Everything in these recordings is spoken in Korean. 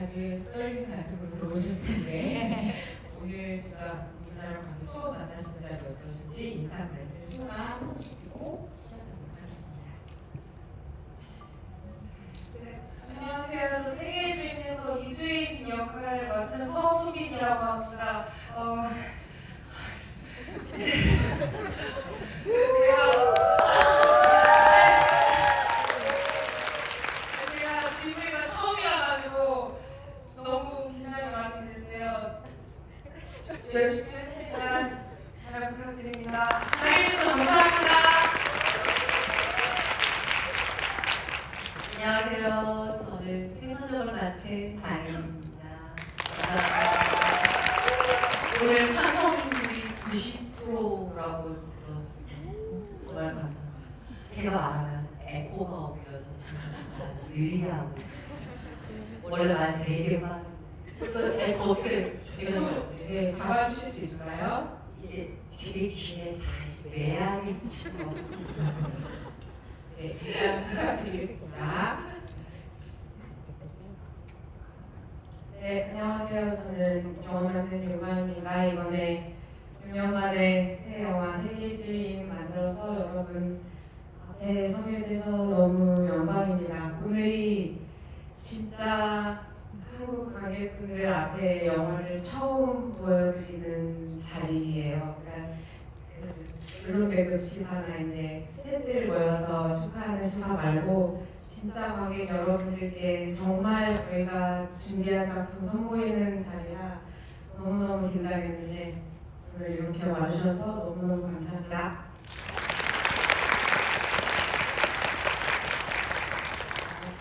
다들 떨리는 가슴으로 들어오셨을 텐데 오늘 진짜 이분하고 관계 처음 만나시는 자리 어떠신지 인사 말씀 초나 한 번씩 듣고 시작하도록 하겠습니다. 네, 안녕하세요. 저 세계의 주인에서 이주인 역할을 맡은 서수빈이라고 합니다. 제가 질문이가 처음이라가지고 너무 긴장이 많이 되는데요. 열심히 할 테니까 잘 부탁드립니다. 잘해주셔서 감사합니다. 안녕하세요. 저는 태선역을 맡은 장혜입니다. 올해 상영률이 90%라고 들었어요. 정말 감사합니다. 제가 말하면 에코가 없어서 잠깐 느리다고. 원래 되게 많은 에코 어떻게 네, 잡아주실 수 있을까요? 이게 제 귀에 다시 메아리 치고 네, 일단 부탁드리겠습니다. 네, 안녕하세요. 저는 영화 만드는 요가입니다. 이번에 6년 만에 새 영화 세계의 주인 만들어서 여러분 앞에 서게 돼서 너무 영광입니다. 오늘이 진짜 한국 관객분들 앞에 영화를 처음 보여드리는 자리예요. 그러니까 물론 매그치 하나 이제 스태프들 모여서 축하하는 시간 말고 진짜 관객 여러분들께 정말 저희가 준비한 작품 선보이는 자리라 너무너무 긴장했는데 오늘 이렇게 와주셔서 너무너무 감사합니다.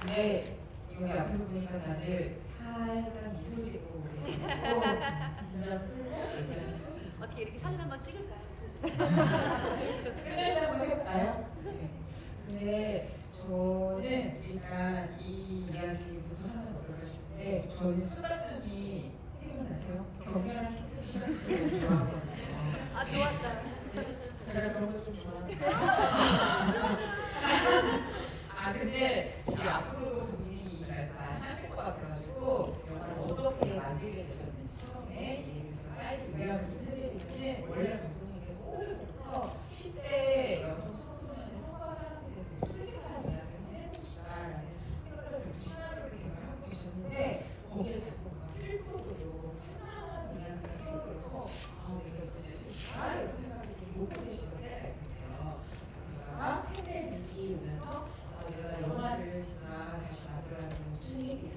근데 여기 앞에 보니까 다들 살짝 미소 짓고 그러셔가지고 긴장 풀고 얘기하시고 어떻게 이렇게 사진 한번 찍을까요? 끝날 때 한번 해볼까요? 네. 근데 저는 일단 이 이야기부터 하면 어떨까 싶은데 저는 첫 장면이 생각나세요? 격렬한 키스 시간 제일 좋아하거든요. 아, 좋았어요. 제가 그런 거 좀 좋아합니다. 아 근데 이 앞으로도 분명히 이 말씀 많이 하실 것 같아가지고 영화를 어떻게 만들게 되셨는지 처음에 이 얘기를 제가 빨리 요약을 좀 해드리면 원래 감독님께서 오래부터 10대 여성 청소년의 성과 사람들에 대해서 솔직한 이야기를 해보고 싶다라는 생각을 들고 시나리오를 개발하고 계셨는데 거기에 자꾸 막 슬프고 찬란한 이야기가 끼어들어서 내가 이거 쓸 수 있을까? 이런 생각이 좀 못 보시는 때가 있었어요. 그러다가 팬데믹이 오면서 내가 영화를 진짜 다시 만들어야지 무슨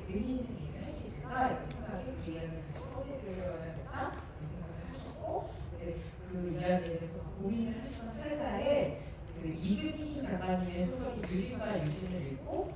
의미 있는 얘기를 할 수 있을까? 이런 생각에 그 이야기를 다시 꺼내드려야겠다 이런 생각을 하셨고 근데 그 이야기에 대해서 고민을 하시던 찰나에 그 이금희 작가님의 소설이 유진과 유진을 읽고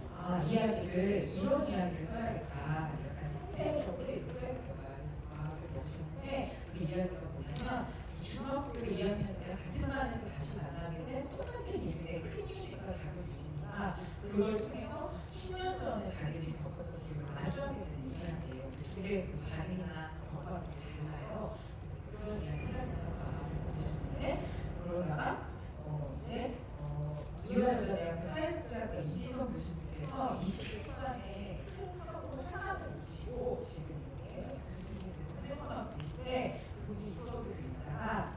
이 이야기를 이런 이야기를 써야겠다 약간 형태적으로 이렇게 써야겠다 그래서 마음을 먹으셨는데 그 이야기가 뭐냐면 중학교 2학년 때 같은 반에서 다시 만나게 된 똑같은 일인데 큰 유진과 작은 유진이가 그걸 통해서 10년 전에 자기들이 겪었던 일을 마주하게 되는 이야기예요. 그 둘의 그 반응이나 경과가 되게 달라요. 그런 이야기를 하다가 마음을 먹으셨는데 그러다가 이화여자대학 사회복지학과 이지선 교수님께서 20대 초반에 큰 사고로 사상을 입으시고 지금 이렇게 교수님께서 활동하고 계신데 그분이 인터뷰를 읽다가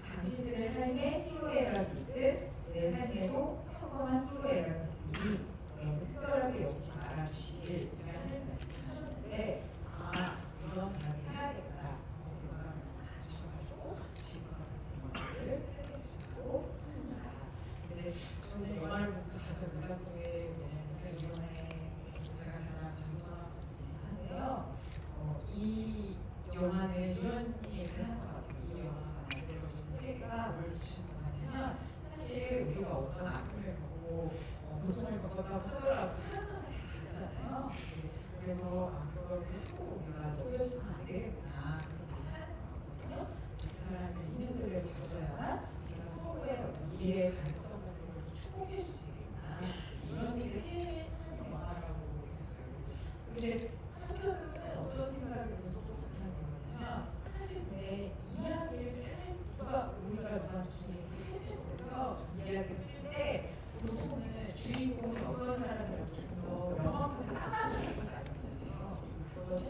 당신들의 삶에 희로애락이 있듯 내 삶에도 평범한 희로애락이 있으니 너무 특별하게 여기지 말아주시길이라는 말씀을 하셨는데 이런 이야기를 해야겠다 생각을 하셔가지고 지금 같은 영화를 쓰게 되셨고 합니다. 근데 저는 영화를 보면서 가장 놀랐던 게 뭐냐면 이번에 제가 가장 감동받았던 한데요. 이 영화는 이런 얘기를 하는 것 같아요. 이 영화가 만들어준 세계가 뭘 주시는 거냐면 사실 우리가 어떤 아픔을 겪고 고통을 겪었다고 하더라도 사람마다 다 다르잖아요. 그래서 그걸 하고 우리가 넘겨주면 안 되겠구나 그런 얘기를 하는 거거든요. 그 사람을 있는 그대로 봐줘야만 우리가 서로의 어떤 미래의 가능성 같은 걸 축복해 줄 수 있겠구나 이런 얘기를 하는 영화라고 했어요. 근데 한편으로는 어떤 생각이 들어서 똑똑한 거냐면 사실 왜 이야기를 우리가 무슨 얘기를 해주고요 이야기를 쓸 때 보통은 주인공이 어떤 사람이라고 좀 더 명확하게 까다로운 걸 알잖아요. 그걸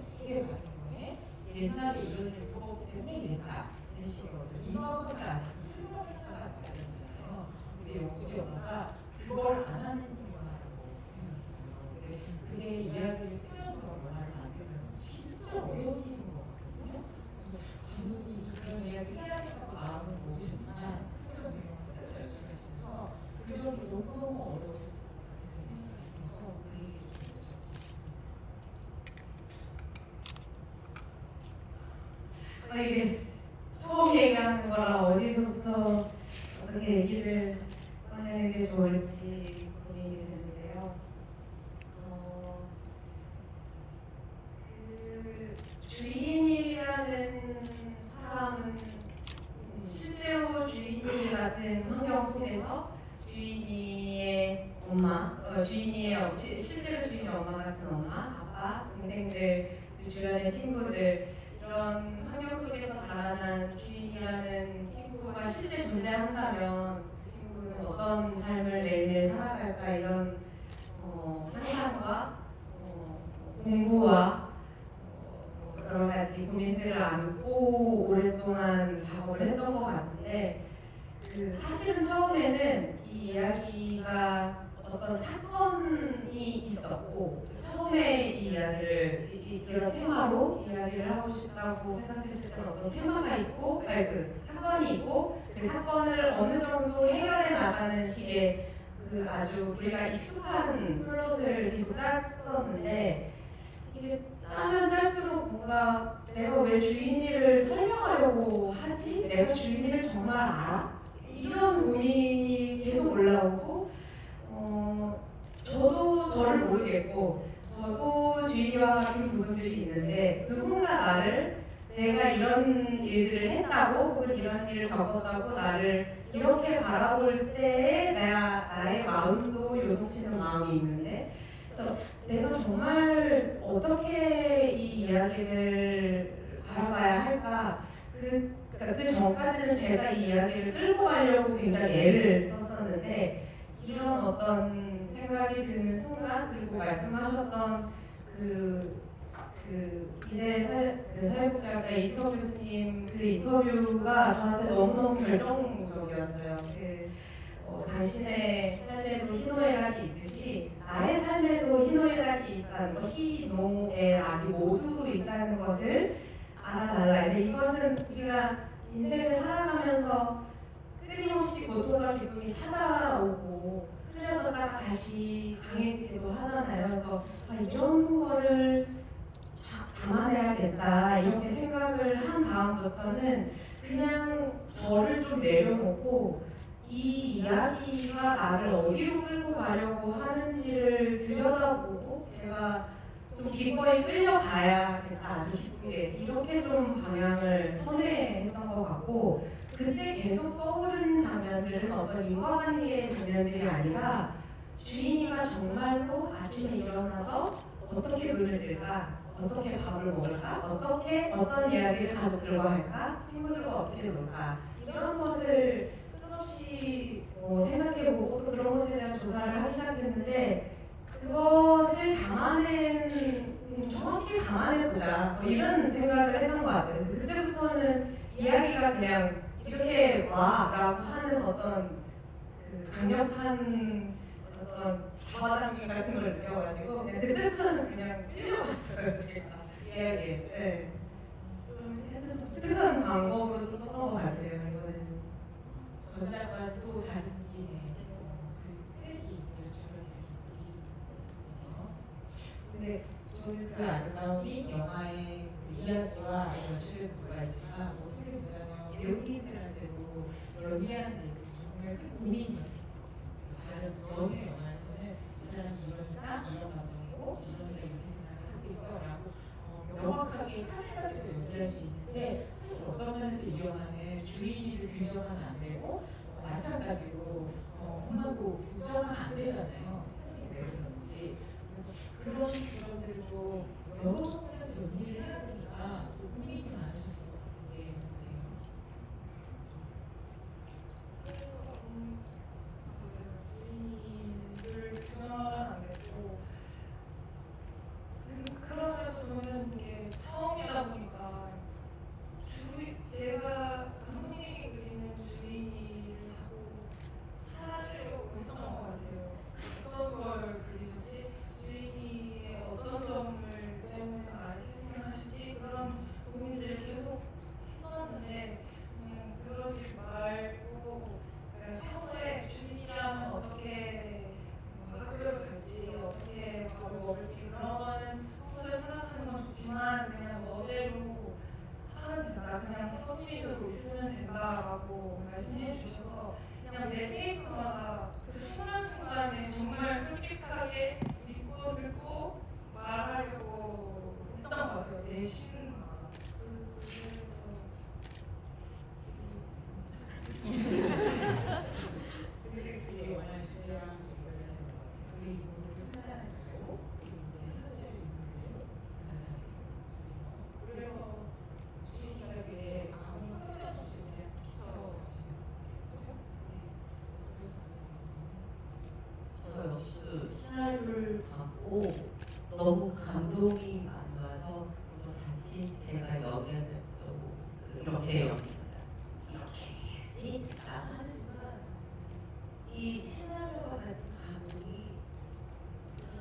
이게 처음 얘기하는 거라 어디서부터 어떻게 얘기를 꺼내는 게 좋을지 고민이 되는데요. 그 주인이라는 사람은 실제로 주인이 같은 환경 속에서 주인이의 엄마, 실제로 주인의 엄마 같은 엄마, 아빠, 동생들, 그 주변의 친구들 이런 환경 속에서 자라난 주인이라는 친구가 실제 존재한다면 그 친구는 어떤 삶을 매일매일 살아갈까 이런 상상과 공부와 여러 가지 고민들을 안고 오랫동안 작업을 했던 것 같은데 사실은 처음에는 이 이야기가 어떤 사건이 있었고 처음에 이 이야기를 이런 테마로 이야기를 하고 싶다고 생각했을 때는 어떤 테마가 있고 그 사건이 있고 그 사건을 어느 정도 해결해 나가는 식의 그 아주 우리가 익숙한 플롯을 계속 짰었는데 이게 짜면 짤수록 뭔가 내가 왜 주인이를 설명하려고 하지? 내가 주인이를 정말 알아? 이런 고민이 계속 올라오고 저도 저를 모르겠고 저도 주인이와 같은 부분들이 있는데 누군가 나를 내가 이런 일들을 했다고 혹은 이런 일을 겪었다고 나를 이렇게 바라볼 때에 나의 마음도 요동치는 마음이 있는데 내가 정말 어떻게 이 이야기를 바라봐야 할까 그 전까지는 제가 이 이야기를 끌고 가려고 굉장히 애를 썼었는데 이런 어떤 생각이 드는 순간 그리고 말씀하셨던 그 사회복지학과의 이수석 교수님 그 인터뷰가 저한테 너무너무 결정적이었어요. 당신의 삶에도 희노애락이 있듯이 나의 삶에도 희노애락이 있다는 것, 희노애락이 모두 있다는 것을 알아달라. 근데 이것은 우리가 인생을 살아가면서 끊임없이 고통과 기쁨이 찾아오고 흐려졌다가 다시 강해지기도 하잖아요. 그래서 이런 거를 담아내야겠다 이렇게 생각을 한 다음부터는 그냥 저를 좀 내려놓고 이 이야기가 나를 어디로 끌고 가려고 하는지를 들여다보고 제가 좀 기꺼이 끌려가야겠다 아주 기쁘게 이렇게 좀 방향을 선회했던 것 같고 그때 계속 떠오른 장면들은 어떤 인과관계의 장면들이 아니라 주인이가 정말로 아침에 일어나서 어떻게 눈을 뜰까 어떻게 밥을 먹을까 어떤 이야기를 가족들과 할까 친구들과 어떻게 놀까 이런 것을 끝없이 생각해보고 또 그런 것에 대한 조사를 하기 시작했는데 그것을 정확히 담아내보자 이런 생각을 했던 것 같아요. 그때부터는 이야기가 그냥 이렇게 와라고 하는 어떤 강력한 어떤 잡아당김 같은 걸 느껴가지고 그냥 그때부터는 그냥 끌려갔어요 제가 이야기에. 네. 좀 해서 좀 특별한 방법으로 좀 썼던 것 같아요 이번에는. 전작과도 다른 김에 그 색이 주변에 있거든요. 근데 저는 그 아름다움이 영화의 그 이야기와 연출에도 들어가있지만 어떻게 보자면 배우님들한테도 연기하는 데 있어서 정말 큰 고민이었어요. 다른 여러 영화에서는 이 사람이 이러니까 이런 감정이고 이러니까 이렇게 생각을 하고 있어 라고 명확하게 사례까지도 연기할 수 있는데 사실 어떤 면에서 이 영화는 주인이를 규정하면 안 되고 마찬가지로 엄마도 규정하면 안 되잖아요. 손이 왜 그런지. 그래서 그런 지점들을 좀 여러 면에서 연기를 해야 되니까 좀 고민이 많으셨을 것 같은데 주인을 규정하면 안 되고 그러면 저는 이게 처음이다 보니까 제가 감독님이 그리는 주인을 자꾸 찾으려고 했던 것 같아요. 어떤 걸 그리실지 주인이 어떤 점을 때문에 나를 희생하실지 그런 고민들을 계속 했었는데 그러지 말고 평소에 주인이라면 어떻게 학교를 갈지 어떻게 밥을 먹을지 그런 거는 평소에 생각하는 건 좋지만 그냥 너대로 하면 된다. 그냥 서술이 들고 있으면 된다라고 말씀해 주셔서 그냥 매 테이크마다 그 순간순간에 정말 솔직하게 믿고 듣고 말하려고 했던 것 같아요. 내심 근데 그게 원하는 주제랑 그 인물을 하나하고 현재를 인물을 그래서 주인이가 되게 아무 허물 없이 그냥 비춰지는 거죠. 저 역시 시나리오를 받고 너무 감동이 많이 와서 또 자칫 제가 연기했던 이렇게 연기다 이렇게 해야지 라고 하는 순간 이 시나리오가 가진 감동이 그냥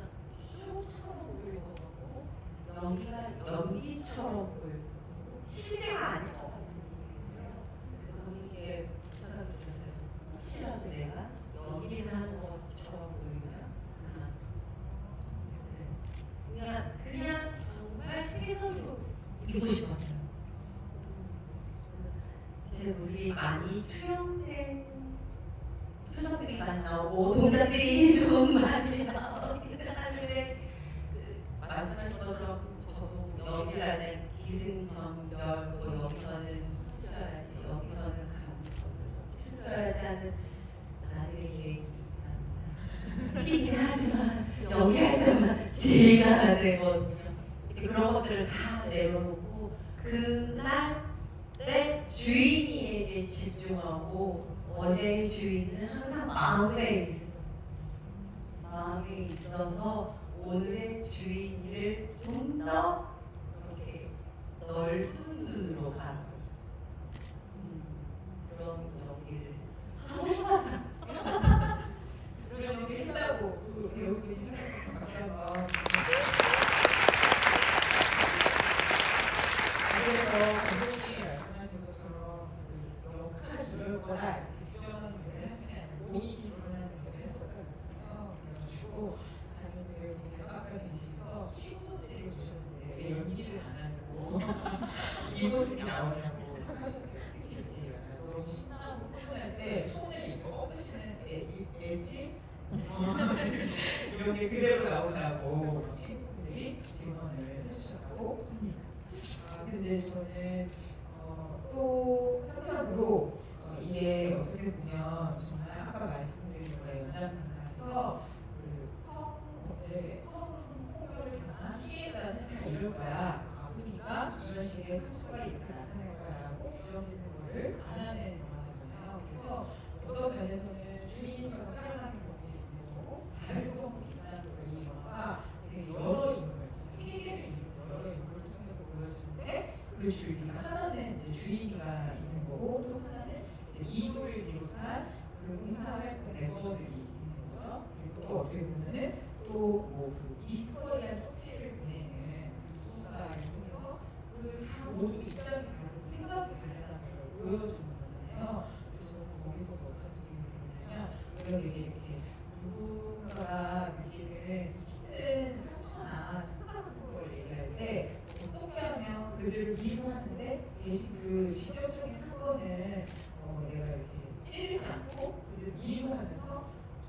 쇼처럼 보일 것 같고 연기가 연기처럼 보일 것 같고 실제가 아닐 것 같은 느낌이에요. 그래서 이게 생각이 들었어요. 혹시라도 내가 연기를 하는 것처럼 보이면 그냥 정말 태선으로 이루고 싶었어요. 제 모습이 많이 투영된 표정들이 많이 나오고 동작들이 좀 많이 나오긴 하는데 말씀하신 것처럼 저도 연기를 하는 기승전결 뭐 여기서는 휘어야지 여기서는 휘어야지 하는 나름의 계획이 있긴 하지만 연기할 때만 제가 되거든요. 그런 것들을 다 내려놓고 그날의 주인에게 집중하고 어제의 주인은 항상 마음에 있었어요. 마음에 있어서 오늘의 주인을 좀 더 이렇게 넓은 눈으로 가는 그런 연기를 하고 싶었어요. 그런 연기 했다고 그 배우분이 생각해서 같이 한번 그래서 감독님이 말씀하신 것처럼 그 역할 이럴 거다 이렇게 규정하는 걸 하시는 게 아니라 본인이 드러나는 걸 하셨다고 했잖아요. 그래가지고 다른 배우분께서 아까 계시면서 친구들이 오셨는데 왜 연기를 안 하고 이 모습이 나오냐고 하셨거든요. 특히 이렇게 너무 신나고 흥분할 때 손을 이렇게 뻗으시는 애지 이렇게 그대로 나오다고 친구들이 증언을 해주셨다고 합니다. 근데 저는 또 한편으로 이게 어떻게 보면 정말 아까 말씀드린 거에 연장선상에서 성폭력을 당한 피해자는 다 이럴 거야. 아프니까 이런 식의 상처가 이렇게 나타날 거야라고 부정짓는 거를 안 하는 영화잖아요. 그래서 어떤 면에서는 주인처럼 살아가는 경우도 있는 거고 다른 경우도 있다는 걸 이 영화가 되게 여러 인물, 세계를 이루고 여러 인물을 통해서 보여주는데 그 주인이 하나는 이제 주인이가 있는 거고 또 하나는 이제 이도를 비롯한 그 봉사활동 멤버들이 있는 거죠. 그리고 또 어떻게 보면은 또뭐그 미스터리한 쪽지를 보내는 누군가를 통해서 그 다 모두 입장이 다르고 생각이 다르다는 걸 보여주는 거잖아요. 그래서 저는 거기서 어떤 느낌이 들었냐면 이런 얘기 이렇게 누군가가 느끼는 힘든 상처나 상처 같은 걸 얘기할 때 어떻게 하면 그들을 위로하는데 대신 그 지적적인 사건은 내가 이렇게 찌르지 않고 그들을 위로하면서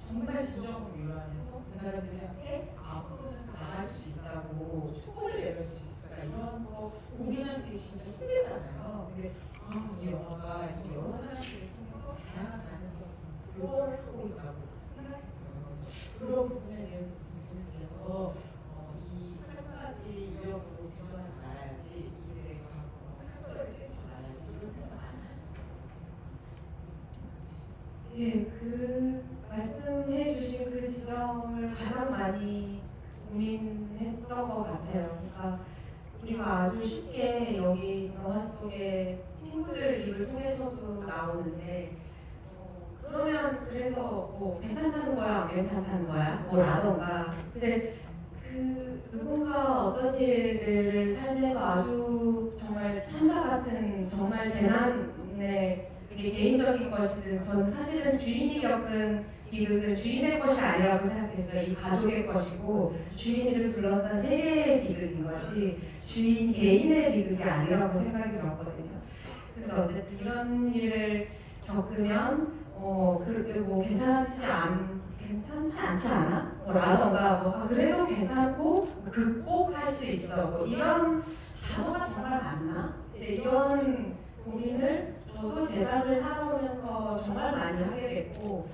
정말 진정으로 위로하면서 그 사람들한테 앞으로는 더 나아질 수 있다고 축복을 내려줄 수 있을까 이런 거 고민하는 게 진짜 힘들잖아요. 근데 이 영화가 이 여러 사람들을 통해서 다양한 가능성 그걸 하고 있다고 생각했어요. 그런 부분에 대해서 분께서 이 한 가지 이력으로 규정하지 말아야지 이들의 상처를 찌르지 말아야지 이런 생각 안 하셨어요. 예, 그 말씀해주신 그 지점을 가장 많이 고민했던 것 같아요. 그러니까 우리가 아주 쉽게 여기 영화 속에 친구들 입을 통해서도 나오는데 그러면 그래서 뭐 괜찮다는 거야, 안 괜찮다는 거야, 뭐라던가. 근데 그 누군가 어떤 일들을 삶에서 아주 정말 천사 같은 정말 재난의 이게 개인적인 것이든 저는 사실은 주인이 겪은 비극은 주인의 것이 아니라고 생각했어요. 이 가족의 것이고 주인을 둘러싼 세계의 비극인 거지 주인 개인의 비극이 아니라고 생각이 들었거든요. 그래서 어쨌든 이런 일을 겪으면 그렇게 뭐 괜찮지 않지 않아? 라던가 그래도 괜찮고 극복할 수 있어 뭐 이런 단어가 정말 맞나? 이제 이런 고민을 저도 제자를 살아오면서 정말 많이 하게 됐고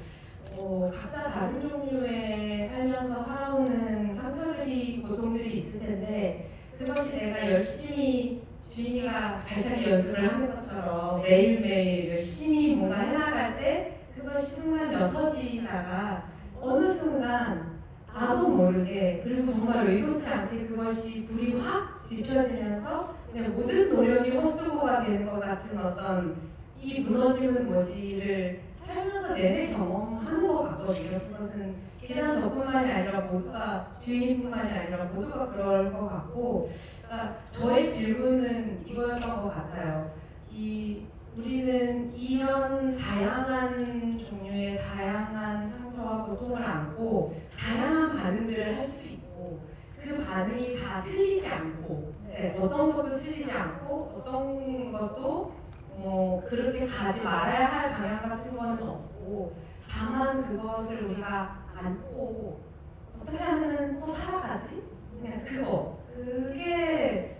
각자 다른 종류의 살면서 살아오는 상처들이 고통들이 있을 텐데 그것이 내가 열심히 주인이가 발차기 연습을 하는 것처럼 매일매일 열심히 뭔가 해나갈 때 그것이 순간 옅어지다가 어느 순간 나도 모르게 그리고 정말 의도치 않게 그것이 불이 확 지펴지면서 그냥 모든 노력이 헛수고가 되는 것 같은 어떤 이 무너짐은 뭐지를 살면서 내내 경험하는 것 같거든요. 그것은 비단 저뿐만이 아니라 모두가 주인뿐만이 아니라 모두가 그럴 것 같고 그러니까 저의 질문은 이거였던 것 같아요. 우리는 이런 다양한 종류의 다양한 상처와 고통을 안고 다양한 반응들을 할 수도 있고 그 반응이 다 틀리지 않고 어떤 것도 틀리지 않고 어떤 것도 그렇게 가지 말아야 할 방향 같은 거는 없고 다만 그것을 우리가 안고 어떻게 하면 또 살아가지? 그냥 그게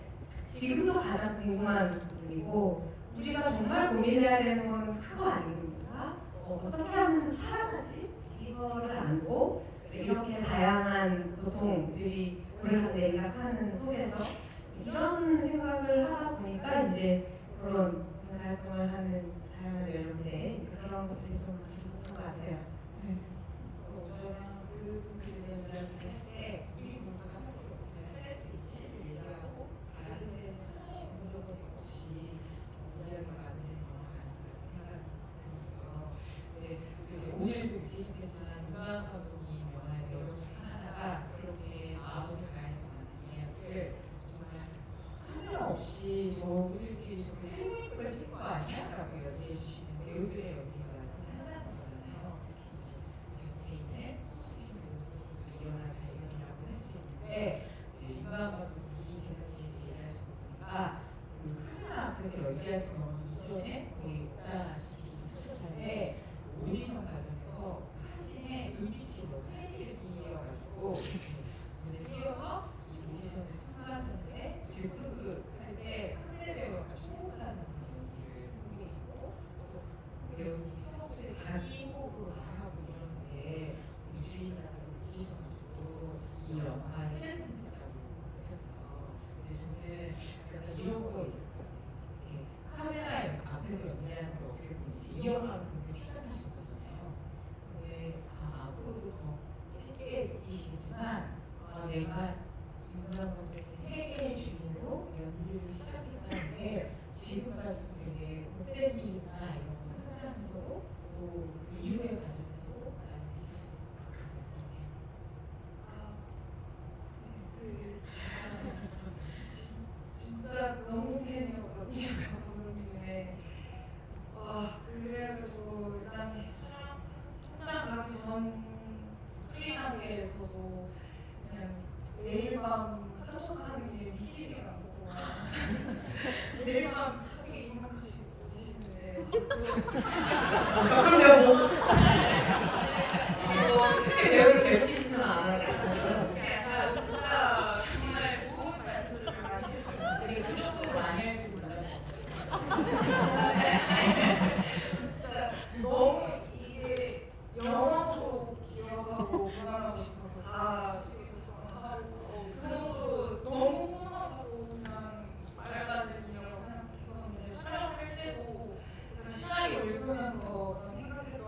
지금도 가장 궁금한 부분이고 우리가 정말 고민해야 되는 건 그거 아닙니까? 어떻게 하면 살아가지? 이거를 안고 이렇게 다양한 고통들이 우리가 내각하는 속에서 이런 생각을 하다 보니까 이제 그런 봉사활동을 하는 다양한 연령대 그런 것들이 좀 많이 있는 것 같아요. 저랑 그 부분에 대한 때 우리 뭔가 할 수 있지 얘기하고 다른 데는 분석은 없이 이야기가 안 되는 건 아닌가 생각이 들었어요. 근데 이제 오늘도 느끼셨겠지만 윤가은 감독님 영화의 배우 중 하나가 그렇게 마음을 다해서 만든 이야기를 정말 카메라 없이 저들끼리 좀 생명을 찍은 거 아니야? 라고 얘기해 주시는 배우들의 연기가 정말 하나인 거잖아요. 특히 이제 개인의 소수인 배우들이 이 영화의 발견이라고 할 수 있는데 윤가은 감독이 제작진에서 얘기할 수 보니까 그 카메라 앞에서 연기할 수 없는 이전에 거의 없다시피 하셨는데 오디션 과정에서 사진에 눈빛이 너무 활기이어가지고 눈에 띄어서 이 오디션을 참가하셨는데 즉흥할 때 카메라 배우가 호흡하는 연기를 하게 있고 배우님이 평소에 자기 호흡으로 말하고 이러는데 주인이라고 느끼셔가지고 이 영화에 했습니다라고 느꼈어요. 근데 저는 약간 이런 거 있을 것 같아요. 카메라 앞에서 연기하는 게 어떻게 보면 이 영화를 보고 시작하신 거잖아요. 근데 앞으로도 더 세게 느끼시겠지만 내가 윤가은 감독의 세계의 주인으로 연기를 시작했다는 게 지금까지도 되게 못된 일이나 이런 거 하면서도 또 이후의 과정에서도 많이 진짜 너무 팬이었거든요. 감독님의 그래가지고 일단 현장 가기 전 프리나비에서도 그냥 매일 밤 카톡하는 게 믿기지가 않고 매일 밤 카톡에 입력하시고 오시는데 그럼 내가 뭐 그렇게 배우를 배우기지는 않아요. 약간 진짜 정말 좋은 말씀을 많이 해주셔서 되게 그 정도로 많이 할 줄 몰랐어요. 진짜 너무 이게 영화도 기억하고 문화도 기억하고 다 하고 그 정도로 너무 꾸준하고 그냥 말하는 일이라고 생각했었는데 촬영할 때도 제가 시나리오 읽으면서 생각했던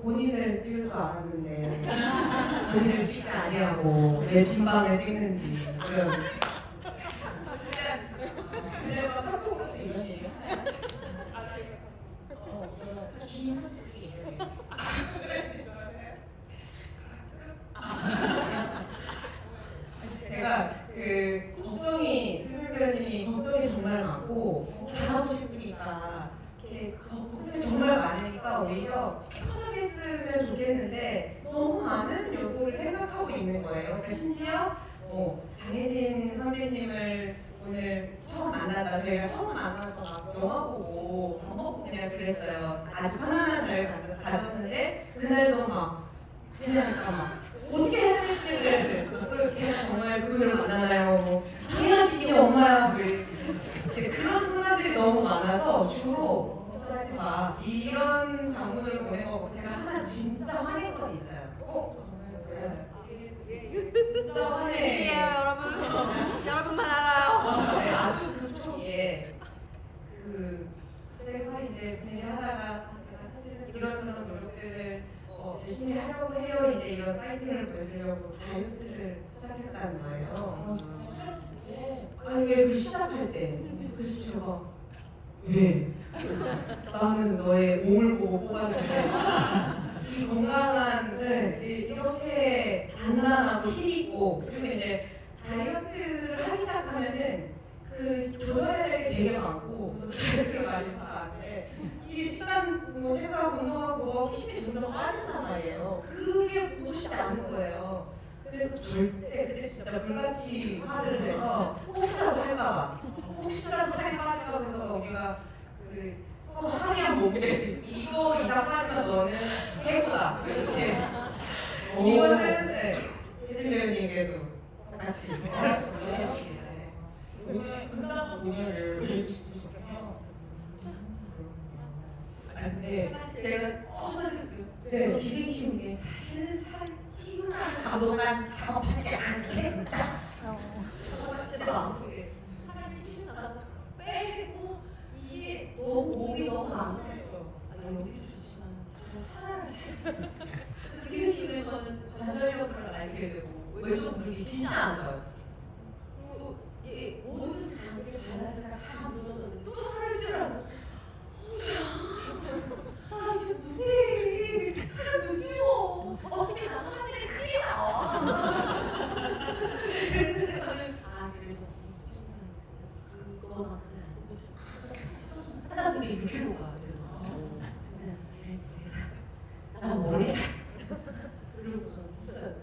본인을 찍을 줄 알았는데 본인을 찍지 아니하고 왜 빈방을 찍는지 그런 근데 막 카톡으로도 이런 얘기 하나요? 그러면 주인 한쪽이 이렇게 제가 그 걱정이 수빈 배우님이 걱정이 정말 많고 잘하고 싶으니까 이렇게 걱정이 정말 많으니까 오히려 편하게 쓰면 좋겠는데 너무 많은 요소를 생각하고 있는 거예요. 그러니까 심지어 장혜진 선배님을 오늘 처음 만났다. 저희가 처음 만나서 막 영화 보고 밥 먹고 그냥 그랬어요. 아주 편안한 자리를 가졌는데 그날도 막 그냥 막 어떻게 해야 될지를 그리고 제가 정말 그분을 만나나요? 뭐 당연하지 네 엄마야 뭐 이렇게 그런 순간들이 너무 많아서 주로 걱정하지 마 이런 장문을 보낸 거 제가 하나 진짜 화낸 건 있어요. 네. 진짜 화내. 여러분만 알아요. 네, 아주 그 초기에 그 제가 이제 재미하다가 제가 사실은 이런저런 노력들을 열심히 하려고 해요. 이제 이런 파이팅을 보여주려고 다이어트를 시작했다는 거예요. 아니 그 시작할 때 그래서 제가 왜? 나는 너의 몸을 보고 뽑았는데 이 건강한 이렇게 단단하고 힘있고 그리고 이제 다이어트를 하기 시작하면은 그 조절해야 될 게 되게 많고 다이어트를 많이 하는데 이게 식단 뭐 체크하고 운동하고 뭐 힘이 점점 빠진단 말이에요. 그게 보고 싶지 않은 거예요. 그래서 절대 그때 진짜 불같이 화를 내서 혹시라도 할까봐 혹시라도 살이 빠질까 해서 우리가 그 서로 합의한 몸이 되지 이거 이상 빠지면 너는 해고다 이렇게 이거는 혜진 배우님께도 같이 했습니다. 오늘 끝나고 오늘을 지켜서 아 근데 제가 기생충 게 다시는 살 찌우는 감독한 작업하지 않겠다. 제 마음속에 살을 찌우고 나서 빼고 이게 너무 몸이 너무 안 좋아서 여기도 좋지만 더 살아야지. 그래서 기생충에서는 관절염을 앓게 되고 왼쪽 무릎이 진짜 안 좋아졌어. 그리고 이게 모든 장기를 밸런스가 다 무너졌는데 또 살을 찌우라고. 나 지금 문제 살을 못 찌워. 어차피 나도 하늘에 크게 나와. 그랬는데 저는 그래도 그거만큼은 안 보여줘. 하다보니 6kg가 돼서 난 모르겠다. 그러고서 했어요.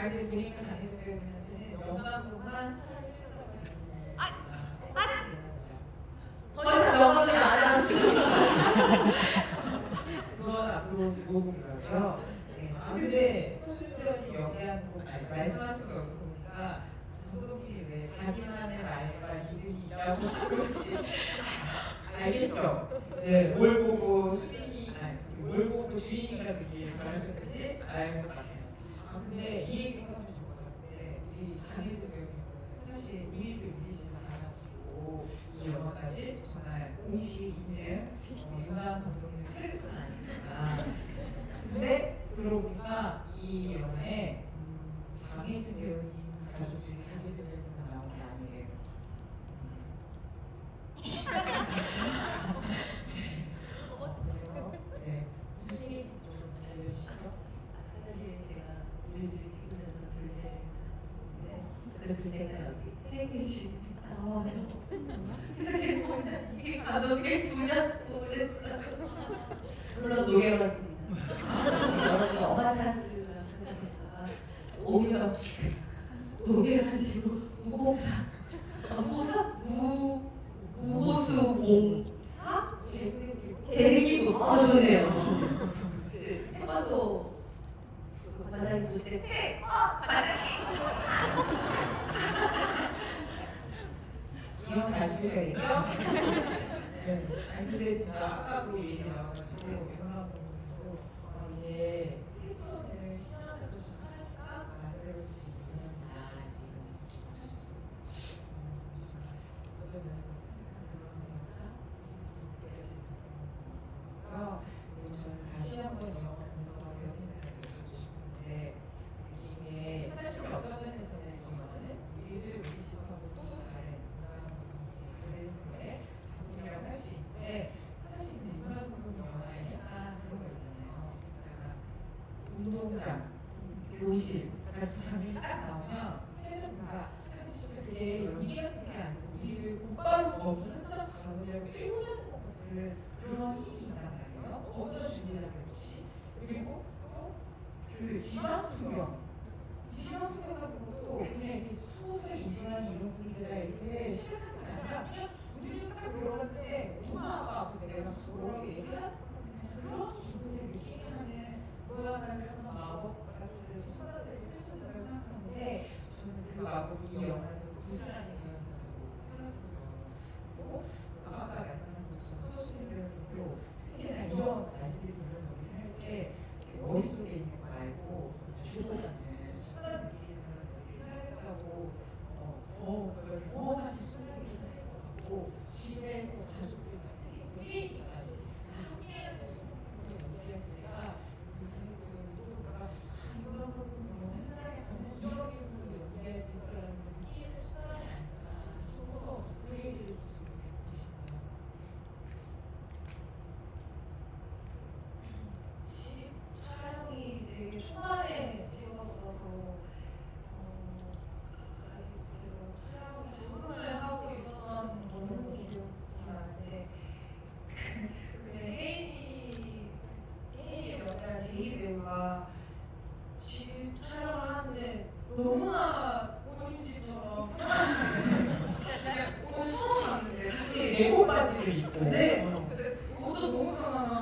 아이들 보니까 다니는 배우님한테는 영감도만 살을 찌우라고 했습니다. 더 이상 명함이 안 왔어요. 그건 앞으로 들어보고요. 네. 아 근데 소실 표현이 여기한 거 말씀하신 거 여기서 보니까 감독님이 왜 자기만의 말과 이름이라고 하는지 알겠죠? 네, 뭘 보고 수빈이 뭘 보고 주인이가 되게 말하셨는지 알 것 같아요. 아 근데 이 얘기 하면 좋을 것 같은데 이 장혜진 배우님은 사실 우리를 믿으시는 바람이시고 이 영화까지 정말 공식 인증 유명한 감독님의 캐릭터는 아닙니다. 근데 들어보니까 이 영화에 장혜진 배우님 가족들이 장혜진 배우님만 나온 게 아니에요. 그래서 네, 무슨 얘기인지 좀 알려주시죠? 사실 제가 우리들이 찍으면서 둘째를 낳았는데 그 둘째가 여기 생기지 나와요. 세상에 보면 이게 감독의 부자도 그랬어요. 물론 노래가입니다. 여러분 엄마 찬스랑 생각하시다가 오히려 노래란 뒤로 무공사 무보수 공사 제기부 좋네요. 그 태권도 그 관장님 보실 때 이건 다시 드셔야겠죠? 네. 아니 근데 진짜 아까도 얘기 나와가지고 영화 보고 이게 슬퍼를 10년을 좀 살까 만들어질 수 있는 지금 하셨습니다. 어쩌면 그런 역사 어떻게 하시나요? 어떤 준비라는 게 없이 그리고 또 그 지방 풍경 같은 것도 그냥 이렇게 소소히 이지만 이런 분위기가 이렇게 시작한 게 아니라 그냥 우리는 딱 들어갔는데 엄마가 앞에서 내가 뭐라고 얘기할 것 같은 그런 기분을 느끼게 하는 그거야말로 마법 같은 순간들이 펼쳐진다고 생각하는데 저는 그 마법이 이 영화에서 구슬하는 생각한다고 생각했어요. 그리고 아까 말씀하신 것처럼 서수민 배우님도 특히나 이런 말씀드린 이런 얘기를 할 때 머릿속에 있는 거 말고 주고받는 순간 느끼는 그런 얘기를 해야겠다고 그걸 경험하신 순간이 있고 집에서 가족들과 특히 회의까지 함께하는 순간을 연기해서 내가 이상해서 누가 이거 현장에 가면 이렇게 연기할 수 있어라는 느끼는 순간이 아닐까 싶어서 그 얘기를 좀 집 촬영이 되게 초반에 찍었어서 아직 제가 촬영에 적응을 하고 있었던 너무 기억이 나는데 그냥 혜인이 연기한 제이 배우가 집 촬영을 하는데 너무나 본인 집처럼 오늘 처음 봤는데 같이 내고 바지를 입고 네. 옷도 너무 편하고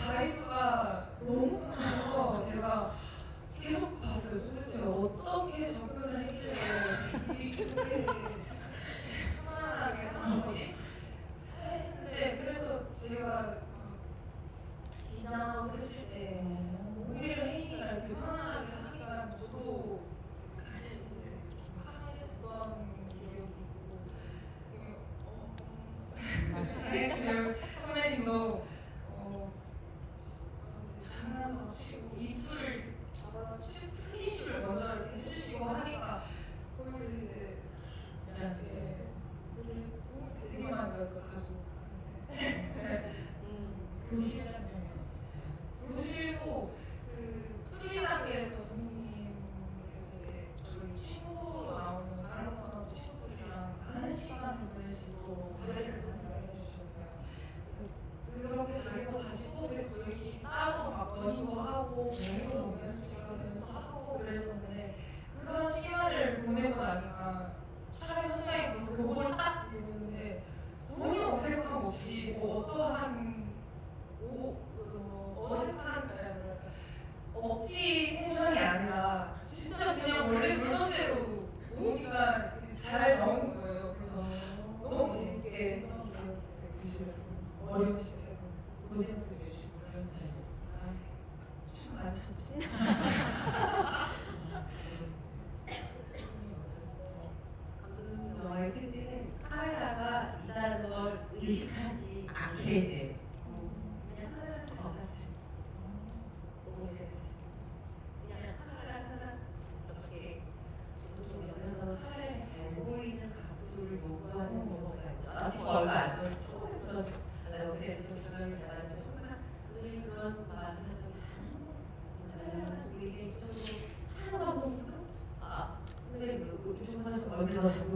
바이브가 너무 편해서 제가 계속 봤어요. 도대체 어떻게 접근을 했길래 이렇게 편안하게 하는 거지? 했는데 그래서 제가 기장하고 했을 때 오히려 혜인이가 이렇게 편안하게 하니까 저도 같이 좀 편해졌던 기억이 있고 선배님도 장난도 치고 입술을 잡아서 스킨십을 먼저 이렇게 해주시고 하니까 거기서 이제 도움이 되게 많이 받았어 가족한테. 교실 장면이 어땠어요? 교실도 그 프리단계에서 선생님께서 이제 저희 친구로 나오는 다른 코너 친구들이랑 많은 시간을 보낼 수 있도록 자리를 마련해 주셨어요. 그래서 그렇게 자리도 가지고 그리고 저희끼리 따로 막 연구도 하고 연구도 연습해서 하고 그랬었는데 그런 시간을 보내고 나니까 촬영 현장에 가서 그걸 딱 보는데 전혀 어색함 없이 어떠한 어색한 억지 텐션이 아니라 진짜 그냥 원래 놀던 대로 모니가 잘 나오는 거예요. 그래서 너무 재밌게 했던 기억이 있어요. 그 집에서 어려우실 때도 그때는 되게 주부를 사였으니까 춤 많이 췄죠. 감독님 영화의 특징은 카메라가 있다는 걸 의식하지 않게 돼. 그냥 카메라를 바깥에 너무 재밌어요. 그냥 카메라 하나 이렇게 보통 옆에서 카메라에 잘 보이는 각도를 요구하는 경우가 있죠. 지금 얼마 안 전에 처음에 들어서 요새 좀 조명이 잘 맞는데 정말 우리 그런 말을 하죠. 우리 이쪽으로 촬영 감독도 선생님 이쪽 가서 얼굴 더 잡고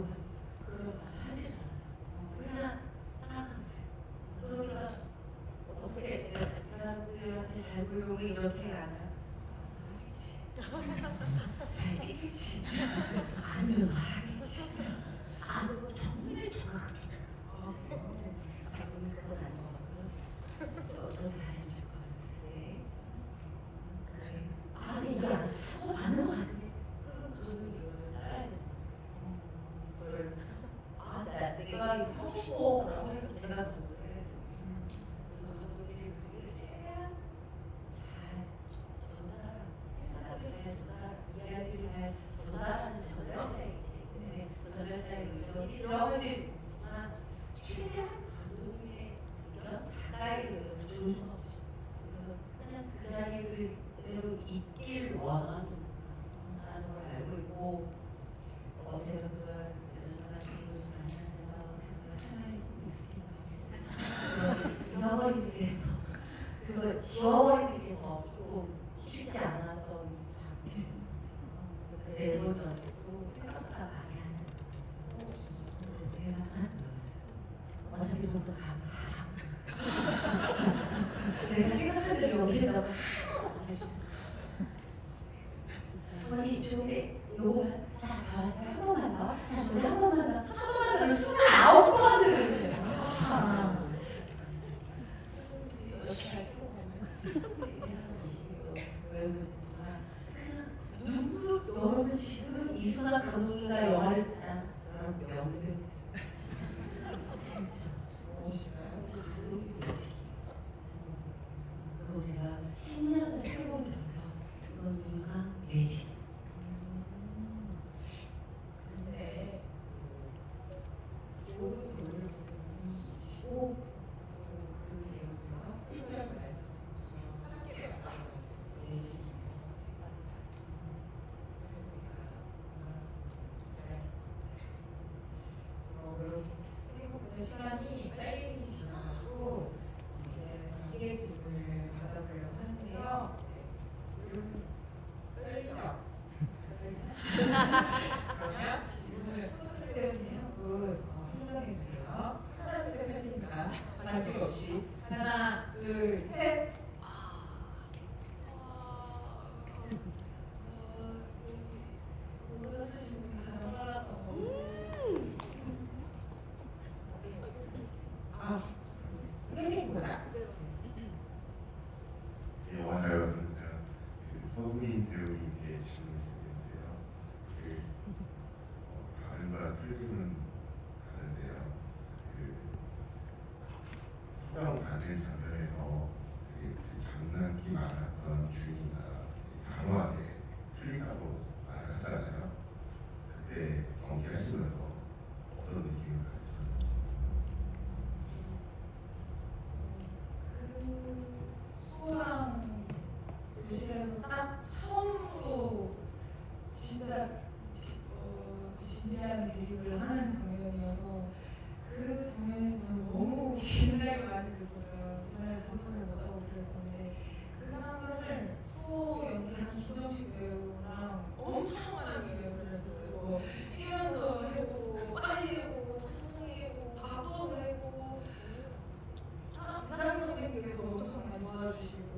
그런 말 하지 마. 그냥 따라가세요. 그러니까 어떻게 내가 그 사람들한테 잘 보이고 이렇게 아냐? 잘 찍겠지. 아니면 말하겠지. 아니면 정말 정확하게. 잘 보이는 그건 아닌 것 같고요. 어떤 다시 해줄 것 같은데. 그래. 아니 이게 맞는 거 같네. 그럼 이거를 따라야 돼. 그걸 내가 이거 하고 싶어라고 하니까 제가 그래. 그분들이 우리를 최대한 잘 전달하고 잘 전달 이야기를 잘 전달하는 전달자이기 때문에 전달자의 의견이 들어가도 있지만 최대한 감독님의 의견, 작가의 의견을 존중하고 싶어요. 그래서 그냥 그 자리에 그대로 있길 원하는 걸 알고 있고 제가 그동안 연주가 지금 좀 많이 하면서 하나의 좀 익숙해가지고 잊어버리는 게 그걸 지워버리는 게 더 조금 쉽지 않았던 장면이었어요. 그 앨범이었을 때도 생각보다 많이 하지 않았어요. 대사만 들었어요. 어차피 돈도 가면 다 이렇게 요거만 자 나와서 한 번만 더, 자 우리 한 번만 더, 한 번만 더를 29번을 누구 여러분 지금 이순아 감독인가 영화를 사랑 여러분 명대 진짜 감독이 뭐지? 그거 제가 10년을 해보면 그건 인간 매직. 근데 좋은 노를 있으시고 그 예를 들어 1절 말씀처럼 함께 내지 여러분 생각보다 시간이 빨리 지나가고 이제 단계 질문을 받아보려고 하는데요. 떨리죠? 그러면 질문을 코스를 배우는 한분 선정해 주세요. 하나 둘 셋 하니까 반칙 없이 하나 둘 셋. 모자 쓰신 분이 가장 빨랐던 거. 아 회색 모자. 영화 잘 봤습니다. 그 서수민 배우님께 질문이 있는데요. 그 다른과 틀림은 다른데요. 그 수영 가는 장면에서 그 장난기 많았던 주인이가 단호하게 틀리다고 말을 하잖아요. 그때 연기하시면서 어떤 느낌을 가지셨는지. 그 수호랑 교실에서 딱 처음으로 진짜 진지한 대립을 하는 장면이어서 그 장면에서 저는 너무 긴장이 많이 됐어요. 정말 잠깐을 못 자고 그랬었는데 그 장면을 수호 연기한 김정식 배우랑 엄청 많이 연습했어요. 뭐 뛰면서 해보고 빨리 해보고 천천히 해보고 바꿔서 해보고 이상 선배님께서 엄청 많이 도와주시고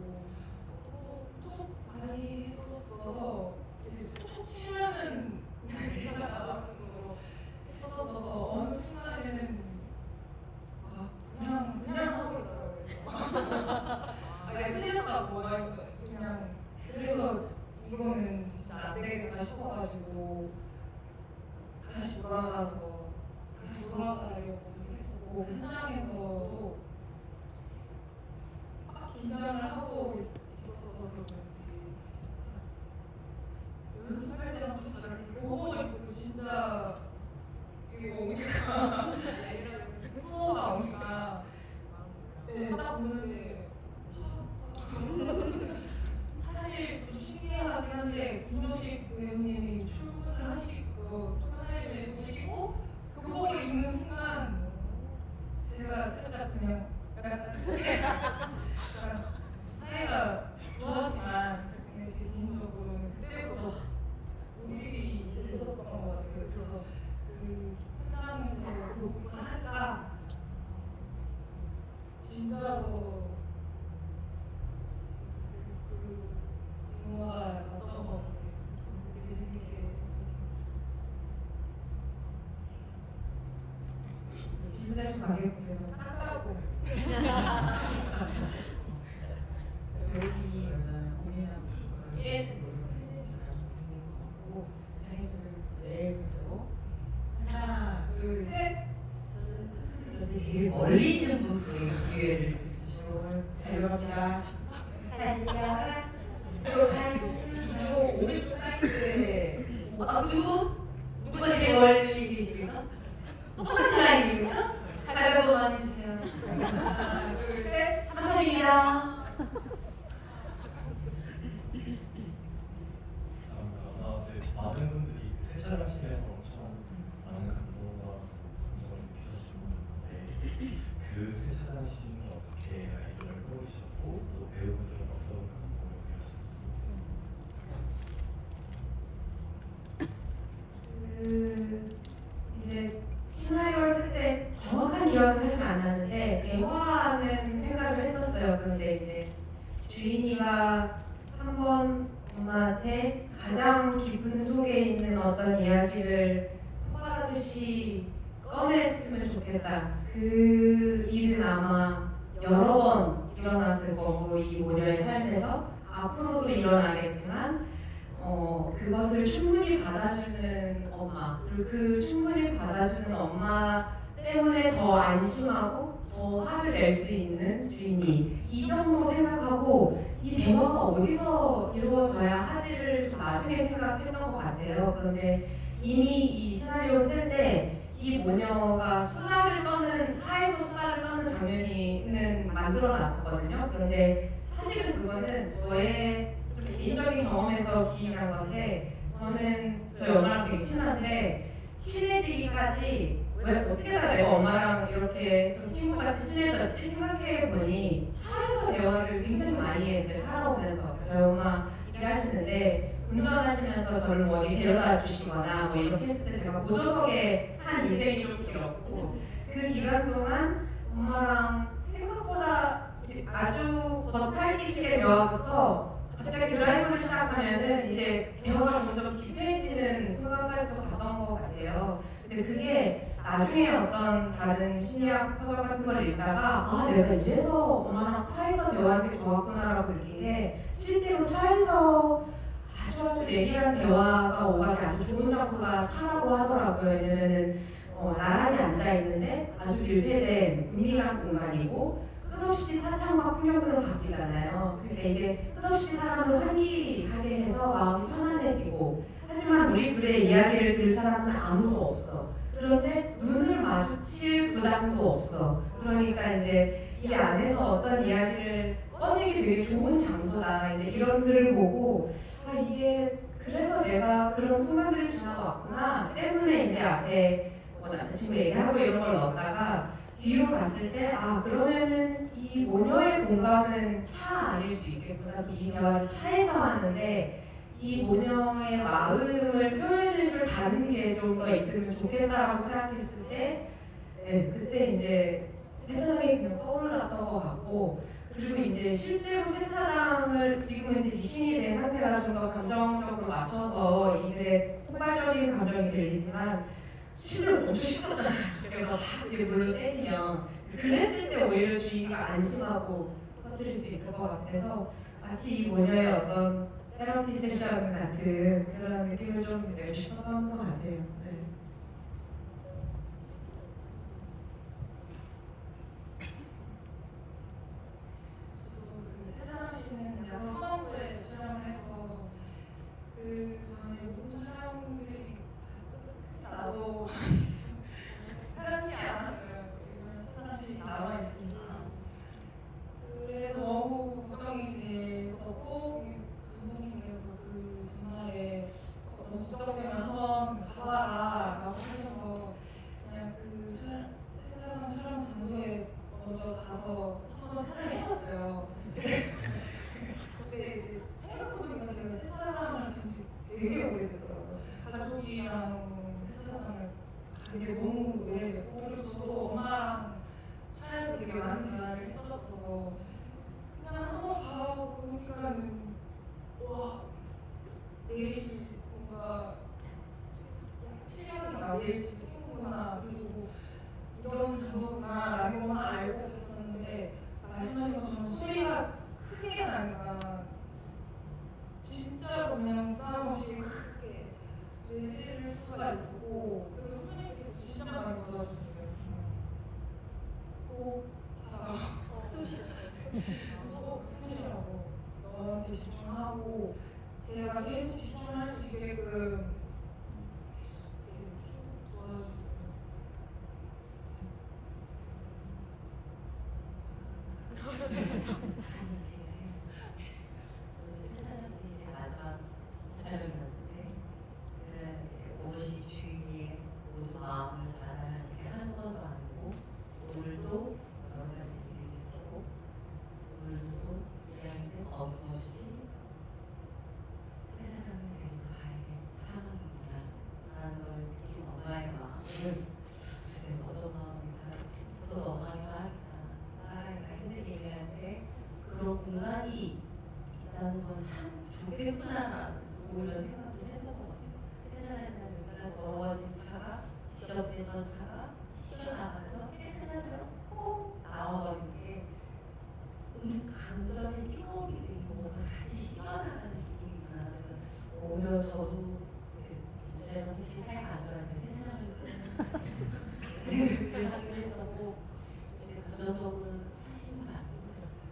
톡 많이 했었어서 이제 톡 치면은 기사가 나올 정도로 했었어서 어느 순간에는 그냥 하고 있더라고요. 내가 틀렸다고 그냥 그래서 이거는 진짜 안 되겠다 싶어가지고 다시 돌아가려고 했었고 현장에서도 긴장을 하고 있어서 그런지 연습할 때랑 좀 다르게 교복을 입고 진짜 이게 오니까 수호가 오니까 딱 보는데 사실 좀 신기하긴 한데 김정식 배우님이 출근을 하시고 출근을 입으시고 교복을 입는 순간 제가 살짝 그냥 약간 사이가 좋았지만 제 개인적으로는 그때부터 우리 했었던 것 같아요. 그래서 그 현장에서 교복을 할까 진짜로 그 영화가 났던 것 같아요. 되게 재밌게 질문하신 관객분께서 쌍따고 배우님이 얼마나 고민하고 그걸 노력했는지 잘 보는 것 같고 장애를 내일부터 하나 둘 셋. 그런데 제일 멀리 있는 분들에게 기회를 달려갑니다. 이쪽 오른쪽 사이드에 누가 제일 멀리 계십니까? 똑같은 라인입니까? 가위바위보만 해주세요. 하나 둘 셋. 한 번입니다. 아마 이제 많은 분들이 그 세차장실에서 엄청 많은 감동과 감정을 느끼셨을 텐데 그 세차장실은 어떻게 아이디어를 떠올리셨고 또 배우분들은 어떤 감동을 그 이제 시나리오를 쓸 때 정확한 기억은 사실 안 나는데 대화하는 생각을 했었어요. 그런데 이제 주인이가 한번 엄마한테 가장 깊은 속에 있는 어떤 이야기를 폭발하듯이 꺼냈으면 좋겠다. 그 일은 아마 여러 번 일어났을 거고 이 모녀의 삶에서 앞으로도 일어나겠지만 그것을 충분히 받아주는 엄마, 그리고 그 충분히 받아주는 엄마 때문에 더 안심하고 더 화를 낼 수 있는 주인이, 이 정도 생각하고 이 대화가 어디서 이루어져야 하지를 좀 나중에 생각했던 것 같아요. 그런데 이미 이 시나리오 쓸 때 이 모녀가 차에서 수다를 떠는 장면이 만들어 놨었거든요. 그런데 사실은 그거는 저의 좀 개인적인 경험에서 기인한 건데, 저는 저희 엄마랑 되게 친한데 친해지기까지 왜 어떻게다가 내가 엄마랑 이렇게 좀 친구같이 친해졌지 생각해보니 차에서 대화를 굉장히 많이 했어요. 살아오면서. 저희 엄마 일하시는데 운전하시면서 저를 뭐 어디 데려다 주시거나 뭐 이렇게 했을 때 제가 보조석에 탄 인생이 좀 길었고, 그 기간 동안 엄마랑 생각보다 아주 겉핥기식의 대화부터 갑자기 드라이브를 시작하면은 이제 대화가 점점 딥해지는 순간까지도 갔던 것 같아요. 근데 그게 나중에 어떤 다른 심리학 서적 같은 걸 읽다가 내가 이래서 엄마랑 차에서 대화하는 게 좋았구나라고 느낀 게, 실제로 차에서 아주 내밀한 대화가 오가기 아주 좋은 장소가 차라고 하더라고요. 왜냐면은 나란히 앉아 있는데 아주 밀폐된 은밀한 공간이고 끝없이 차창과 풍경들은 바뀌잖아요. 그러니까 이게 끝없이 사람을 환기하게 해서 마음이 편안해지고, 하지만 우리 둘의 이야기를 들을 사람은 아무도 없어. 그런데 눈을 마주칠 부담도 없어. 그러니까 이제 이 안에서 어떤 이야기를 꺼내기 되게 좋은 장소다. 이제 이런 글을 보고 이게 그래서 내가 그런 순간들을 지나왔구나 때문에 이제 앞에 남자친구 얘기하고 이런 걸 넣었다가 뒤로 갔을 때 그러면은 이 모녀의 공간은 차 아닐 수 있겠구나. 이 대화를 차에서 하는데 이 모녀의 마음을 표현해줄 다른 게 좀 더 있으면 좋겠다라고 생각했을 때, 그때 이제 세차장이 그냥 떠올랐던 것 같고, 그리고 이제 실제로 세차장을 지금은 이제 미신이 된 상태라 좀 더 감정적으로 맞춰서 이들의 폭발적인 감정이 들리지만 실제로 엄청 시끄럽잖아요. 이렇게 막 이렇게 물로 때리면, 그랬을 때 오히려 주인이가 안심하고 터뜨릴 수 있을 것 같아서 마치 이 모녀의 어떤 테라피 세션 같은 그런 느낌을 좀 내고 싶었던 것 같아요. 네. 저도 그 세찬아 씨는 약간 후반부에 촬영을 해서 그 전에 모든 촬영들이 나도 편치 않았어요. 왜냐면 세찬아 씨 남아 있으니까. 그래서 너무 걱정이 됐었고, 감독님께서 그 전날에 너무 걱정되면 한번 가봐라 라고 하셔서 그냥 그 세차장 촬영 장소에 먼저 가서 한번 세차를 해봤어요. 근데 이제 생각해보니까 제가 세차장을 간 지 되게 오래됐더라고요. 가족이랑 세차장을 간 게 너무 오래됐고, 그리고 저도 엄마랑 차에서 되게 많은 대화를 했었어서 그냥 한번 가보니까는 와, 내일 뭔가 필요하니까 내일 진짜 친구구나, 그리고 이런 장소구나 라는 것만 알고 있었는데, 말씀하신 것처럼 소리가 크게 나니까 진짜로 그냥 부담 없이 크게 내실 수가 있었고, 그리고 선생님께서 진짜 많이 도와주셨어요. 숨 쉬라고 너한테 집중하고 제가 계속 집중할 수 있게끔 도와주셨어요. 세차장에서 이제 마지막 촬영이었는데, 그날 이제 오롯이 주인이 모두 마음을 닫아야 하는 게 한두 번도 아니고, 오늘도 여러 가지 일이 있었고, 오늘도 이야기는 어김없이 세차장을 데리고 가야 상황이 지적됐던 차가 씻겨나가서 깨끗한 차로 꼭 나와버린 게 감정의 찌꺼기들이 뭔가 같이 씻겨나가는 느낌이구나. 그래서 오히려 저도 문제는 혹시 사이가 안 좋아서 세차를 하긴 했었고 근데 감정적으로는 사실 많이 힘들었어요.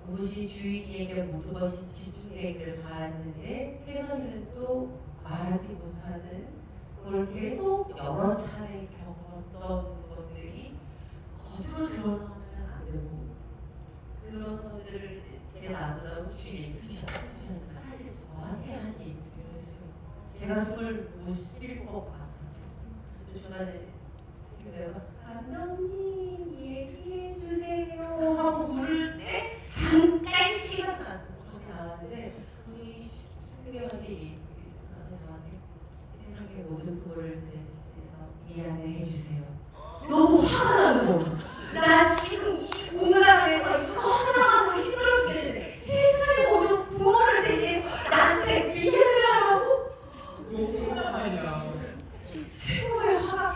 무엇이 주인에게 모든 것이 집중되기를 바랐는데 태선이는 또 말하지 못하는 그걸 계속 여러 차례 겪었던 것들이 겉으로 드러나면 안 되고 그런 것들을 제 남편 주인이 수셔서 사실 저한테 한 얘기였어요. 제가 숨을 못 쉴 것 같아요. 중간에 스님배가 감독님 얘기해 주세요 하고 부를 때 잠깐 시간 거기 나왔는데 우리 스님배한테 얘기해서 저한테 세상의 모든 부모를 대해서 미안해 해주세요. 너무 화가 나는 거. 나 지금 이 공간에서 이거 하나하나 힘들어 죽겠는데 세상의 모든 부모를 대신 나한테 미안해하라고? 너무 참담하냐. 최고의 화가.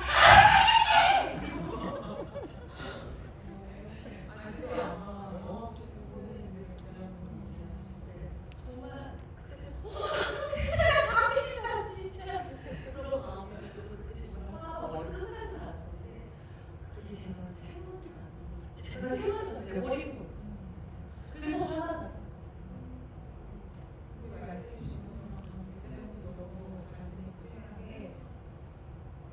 그때 아마 영업시켜서는 정말 세차장 가고 싶다 진짜 그런 마음이 그때 정말 화가 머리 끝까지 났었는데 그게 제가 태선이가 돼버리고 그래서 화가 나. 우리가 말씀해 주신 것처럼 그때부터 너무 가슴이 찡하게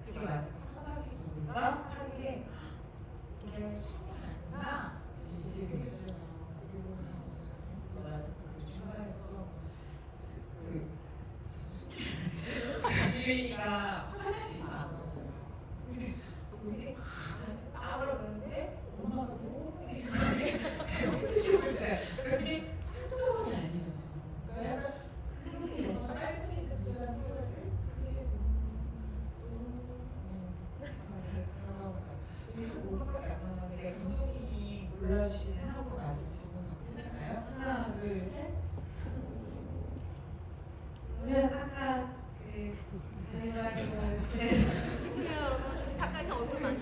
그게 맞아요. 한바퀴 도니까 하는 게 이게 처음이 아니구나 이제 얘기했어요. 그게 너무 가슴이 맞아요. 그 중간에 그 주인이가 화장실 나왔어요. 근데 동생이 막 나오려는데 엄마가 너무 이상하게 배고프고 있어요. 그게 한두 번이 아니잖아요. 그러니까 그렇게 영화 깔고 있는 그 사람 생활들 그게 너무 약간 내가 감독님이 골라주시는 한국 아직 질문 갖고 있나요? 하나, 둘, 셋. 그러면 아까 그 저희가 그래서 죄송해요 여러분. 가까이서 얼굴 많이.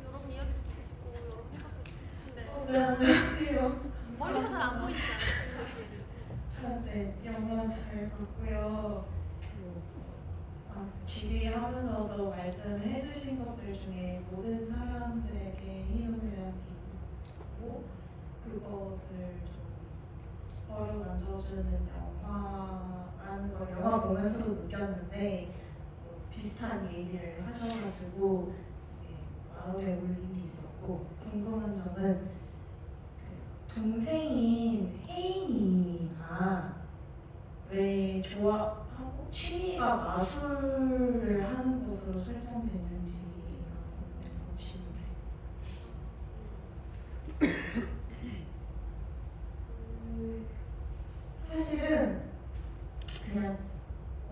여러분 이야기 듣고 싶고 여러분 생각도 듣고 싶은데 네, 안녕하세요. 멀리서 잘 안 보이시잖아요. 네, 영화 잘 봤고요. 지휘하면서도 말씀해주신 것들 중에 모든 사람들에게 힘을 주고 그것을 좀 어루만져주는 영화라는 걸 영화 보면서도 느꼈는데 비슷한 얘기를 하셔가지고 마음에 울림이 있었고 궁금한 점은 동생인 혜인이가 왜 좋아하고 취미가 마술을 하는 것으로 설정됐는지 궁금해서 질문해요. 사실은 그냥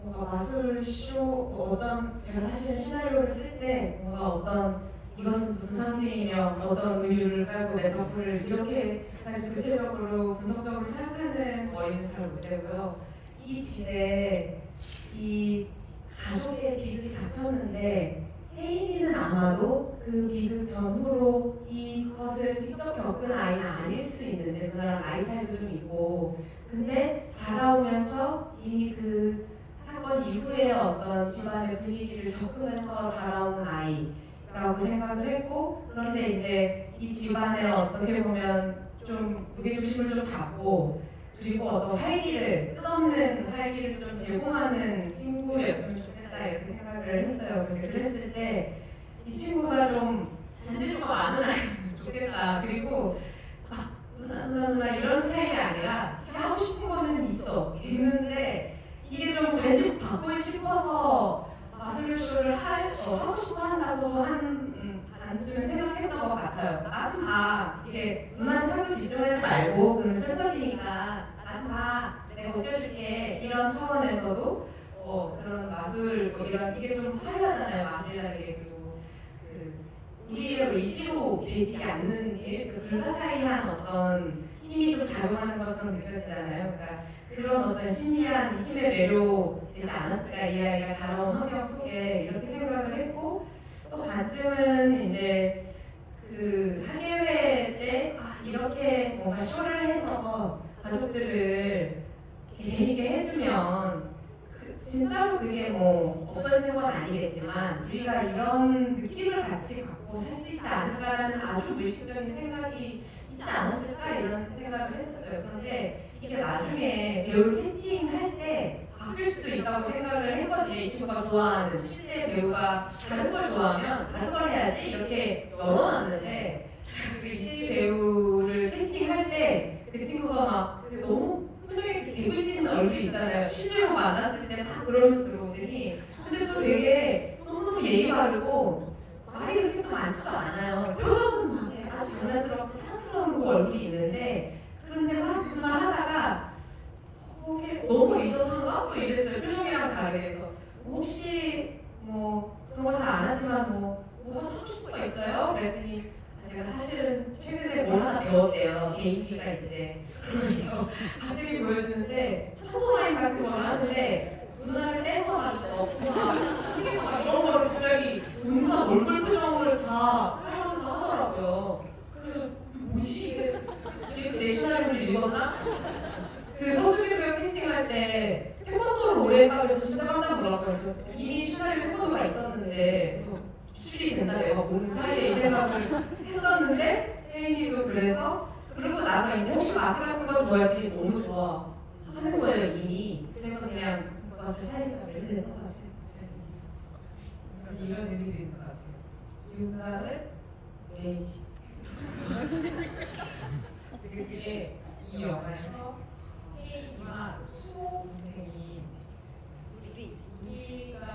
뭔가 마술쇼 어떤 제가 사실은 시나리오를 쓸 때 뭔가 어떤 이것은 무슨 상징이며 어떤 의유를 깔고 메타포를 이렇게 사실 구체적으로 분석적으로 사용하는 머리는 잘 못되고요. 이 집에 이 가족의 비극이 닥쳤는데 혜인이는 아마도 그 비극 전후로 이것을 직접 겪은 아이는 아닐 수 있는데 누나랑 나이 차이도 좀 있고 근데 자라오면서 이미 그 사건 이후의 어떤 집안의 분위기를 겪으면서 자라온 아이라고 생각을 했고 그런데 이제 이 집안에 어떻게 보면 좀 무게중심을 좀 잡고 그리고 어떤 활기를 끝없는 활기를 좀 제공하는 친구였으면 좋겠다 이렇게 생각을 했어요. 그렇게 했을 때 이 친구가 좀 잔재주가 많은 아이면 좋겠다. 그리고 막 누나 이런 스타일이 아니라 지가 하고 싶은 거는 있는데 이게 좀 관심 받고 싶어서 마술쇼를 하고 싶어 한다고 한 반쯤은 생각했던 것 같아요. 나 좀 봐. 이게 누나한테 자꾸 집중하지 말고 그러면 슬퍼지니까 나 좀 봐. 내가 웃겨줄게. 이런 차원에서도 그런 마술 뭐 이런 이게 좀 화려하잖아요. 마술이라는 게 그리고 우리의 의지로 되지 않는 일, 그 불가사의한 어떤 힘 힘이 좀 작용하는 것처럼 느껴지잖아요. 그러니까 그런 어떤 신비한 힘의 매로 되지 않았을까 이 아이가 자라온 환경 속에 이렇게 생각을 했고 또 반쯤은 이제 그 학예회 때 이렇게 뭔가 쇼를 해서 가족들을 이렇게 재밌게 해주면 진짜로 그게 뭐 없어지는 건 아니겠지만 우리가 이런 느낌을 같이 갖고 살 수 있지 않을까라는 아주 무의식적인 생각이 있지 않았을까 이런 생각을 했었어요. 그런데 이게 나중에 배우 캐스팅할 때 바뀔 수도 있다고 생각을 했거든요. 이 친구가 좋아하는 실제 배우가 다른 걸 좋아하면 다른 걸 해야지 이렇게 열어놨는데 그 이재희 배우를 캐스팅할 때 그 친구가 막 너무 표정이 개구진 얼굴이 있잖아요. 실제로 만났을 때 막 그러면서 들어오더니 근데 또 되게 너무너무 예의 바르고 말이 그렇게 또 많지도 않아요. 표정은 막 아주 장난스럽고 사랑스러운 그 얼굴이 있는데 그런데 막 무슨 말 하다가 이게 너무 의젓한가? 또 이랬어요. 표정이랑 다르게 해서 혹시 뭐 그런 거 잘 안 하지만 뭐 하고 싶은 거 있어요? 그랬더니 제가 사실은 최근에 뭘 하나 배웠대요. 개인기가 있대. 그러면서 갑자기 보여주는데 판토마임 같은 걸 하는데 눈알을 떼서 막 넣고 막 이런 거를 갑자기 온갖 얼굴 표정을 다 사용하면서 하더라고요. 그래서 뭐지 이게 내 시나리오를 읽었나? 그 서수빈 배우 캐스팅할 때 태권도를 오래 했다고 해서 진짜 깜짝 놀랐고요. 그래서 이미 시나리오 태권도가 있었는데 그래서 추출이 된다 내가 모르는 사이에 이 생각을 했었는데 혜인이도 그래서 그러고 나서 이제 혹시 마술 같은 거 좋아했더니 너무 좋아 하는 거예요 이미. 그래서 그냥 그것을 살리자 이렇게 된 것 같아요. 이런 의미도 있는 것 같아요. 윤나은 레이지. 그게 이 영화에서 혜인이와 수 동생이 우리가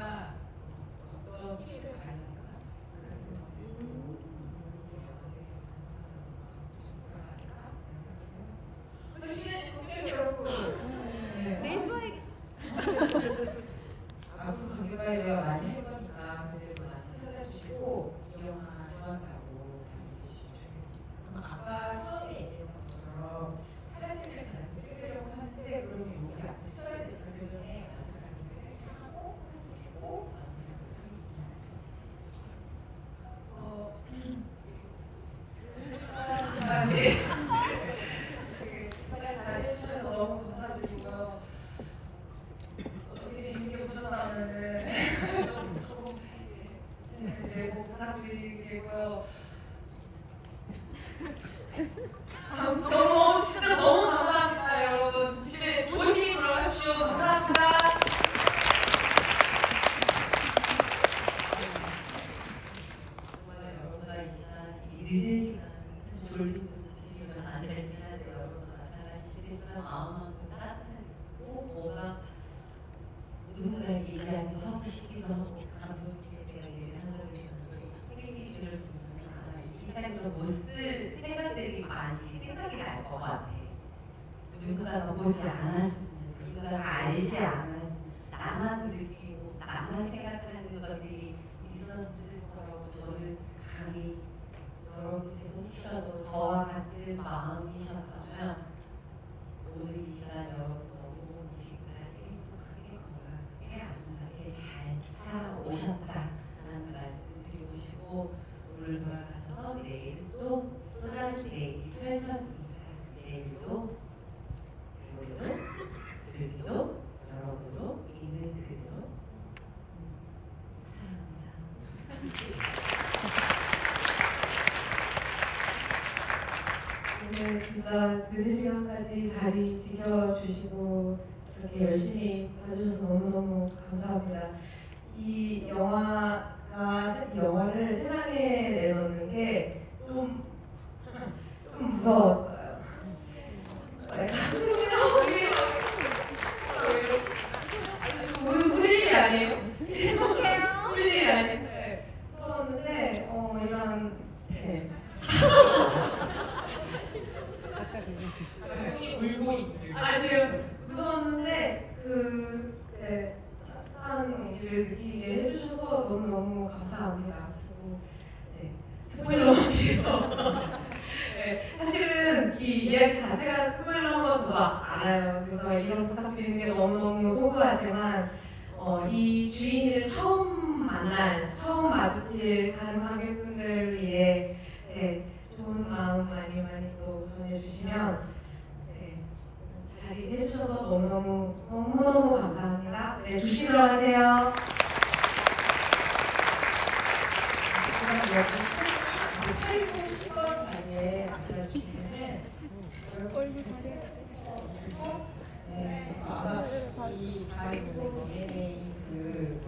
어떤 길을 가는가 같은 네이버에 앞으로 경기가에 대해 많이 할 거니까 그들도 많이 찾아주시고 이 영화 좋아한다고 알려주시면 좋겠습니다. 그럼 아까 처음에 얘기했던 것처럼 사진을 같이 찍으려고 하는데 그러면 여기 앞에 찍어야 되니까 그 전에 마지막에 하고 찍고 잘해주셔서 너무 감사드리고요. 어떻게 재밌게 보셨다면은 좀 내고 부탁드리고요. 너무 진짜 너무 감사합니다, 여러분. 집에 조심히 돌아가십시오. 감사합니다. 정말 여러분과 이 시간, 이 늦은 시간, 졸린 분들이 앉아 있긴 한데 여러분과 마찬가지시겠지만 마음만큼 따뜻하고 뭐가 누군가에게 이야기도 하고 싶기도 하고 감동적인 제가 얘기를 한 적이 있었는데 생기주를 보면 아마 이 기사님도 못 쓸 생각들이 많이 생각이 날 것 같아. 누군가가 보지 않았으면, 누군가가 알지 않았으면 나만 느끼고 나만 생각하는 것들이 있었을 거라고 저는 감히 여러분께서 혹시라도 저와 같은 마음이셨다면 오늘 이 시간 여러분 너무 지금까지 행복하게 건강하게 아름답게 잘 살아오셨다라는 말씀 드리고 싶고 오늘 돌아가셔서 내일 또 다른 내일이 펼쳐졌습니다. 내일도 오늘도 그리도 여러분으로 있는 그대로 사랑합니다. 오늘 진짜 늦은 시간까지 자리 지켜주시고 이렇게 열심히 봐주셔서 너무너무 감사합니다. 이 영화를 세상에 내놓는 게 좀 무서웠어요. 우리 일이 아니에요. 우리 일이 아니에요. 네. 무서웠는데 이런 네. 울고 있지. 아니요 무서웠는데 따뜻한 일을 느끼게 해주셔서 너무너무 감사합니다. 그리고 스포일러 피해서 사실은 이 이야기 자체가 스포일러인 건 저도 알아요. 그래서 이런 부탁드리는 게 너무너무 소소하지만 이 주인을 처음 만날, 처음 마주칠 다른 관객분들 위해 좋은 마음 많이 또 전해주시면 자리 해주셔서 너무너무 감사합니다. 네, 조심히 들어가세요. 8분 10번 사이에 알려주시면은 네, 아마 이 가리고 얘네 그